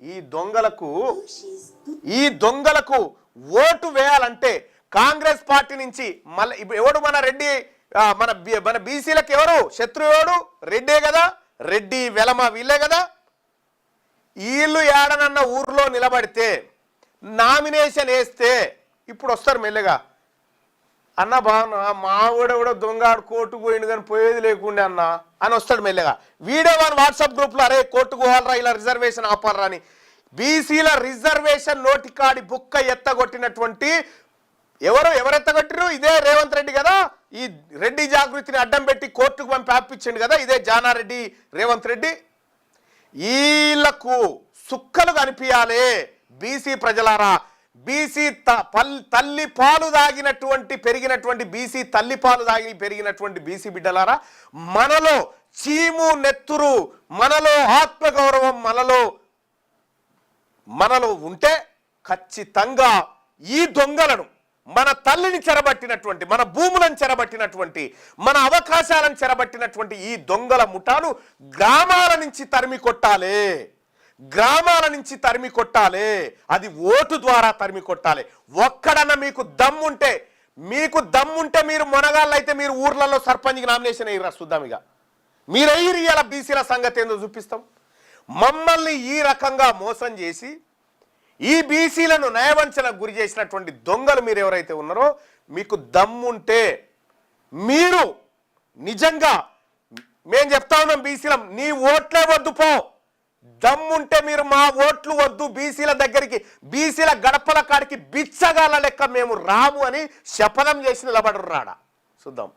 ఈ దొంగలకు ఓటు వేయాలంటే కాంగ్రెస్ పార్టీ నుంచి మళ్ళీ ఎవడు మన రెడ్డి మన బీసీలకు ఎవరు శత్రువు? ఎవడు? రెడ్డే కదా. రెడ్డి వెలమ వీళ్ళే కదా. వీళ్ళు ఏడనన్న ఊర్లో నిలబడితే నామినేషన్ వేస్తే ఇప్పుడు వస్తారు మెల్లగా. అన్న బాగున్నా మావిడ కూడా దొంగాడు కోర్టుకు పోయిండు కానీ పోయేది లేకుండే అన్న అని వస్తాడు మెల్లగా. వీడియో వన్ వాట్సాప్ గ్రూప్లో అరే కోర్టుకు పోవాలరా ఇలా రిజర్వేషన్ ఆపాలరా అని. బీసీల రిజర్వేషన్ నోటికాడి బుక్క ఎత్తగొట్టినటువంటి ఎవరెత్తగొట్టిరు? ఇదే రేవంత్ రెడ్డి కదా. ఈ రెడ్డి జాగృతిని అడ్డం పెట్టి కోర్టుకు పంపి ఆపించిండు కదా ఇదే జానారెడ్డి రేవంత్ రెడ్డి. వీళ్లకు సుక్కలు కనిపించాలి బీసీ ప్రజలారా. బీసీ తల్లి పాలు దాగినటువంటి పెరిగినటువంటి బీసీ తల్లి పాలు దాగి పెరిగినటువంటి బీసీ బిడ్డలారా, మనలో చీము నెత్తురు, మనలో ఆత్మగౌరవం మనలో ఉంటే ఖచ్చితంగా ఈ దొంగలను, మన తల్లిని చెరబట్టినటువంటి, మన భూములను చెరబట్టినటువంటి, మన అవకాశాలను చెరబట్టినటువంటి ఈ దొంగల ముఠాను గ్రామాల నుంచి తరిమి కొట్టాలి. గ్రామాల నుంచి తరిమి కొట్టాలి. అది ఓటు ద్వారా తరిమి కొట్టాలి. ఒక్కడన్నా మీకు దమ్ముంటే మీరు మొనగాళ్ళైతే మీరు ఊర్లలో సర్పంచ్కి నామినేషన్ అయ్యిరా చూద్దాం. ఇక మీరు అయ్యి ఇలా బీసీల సంగతి ఏందో చూపిస్తాం. మమ్మల్ని ఈ రకంగా మోసం చేసి ఈ బీసీలను నయవంచనకు గురి చేసినటువంటి దొంగలు మీరు ఎవరైతే ఉన్నారో, మీకు దమ్ముంటే మీరు నిజంగా మేము చెప్తా ఉన్నాం బీసీలం, నీ ఓట్లే వద్దు పో. దమ్ముంటే మీరు మా ఓట్లు వద్దు, బీసీల దగ్గరికి బీసీల గడపల కాడికి బిచ్చగాల లెక్క మేము రాము అని శపథం చేసి నిలబడరు రాడా చూద్దాం.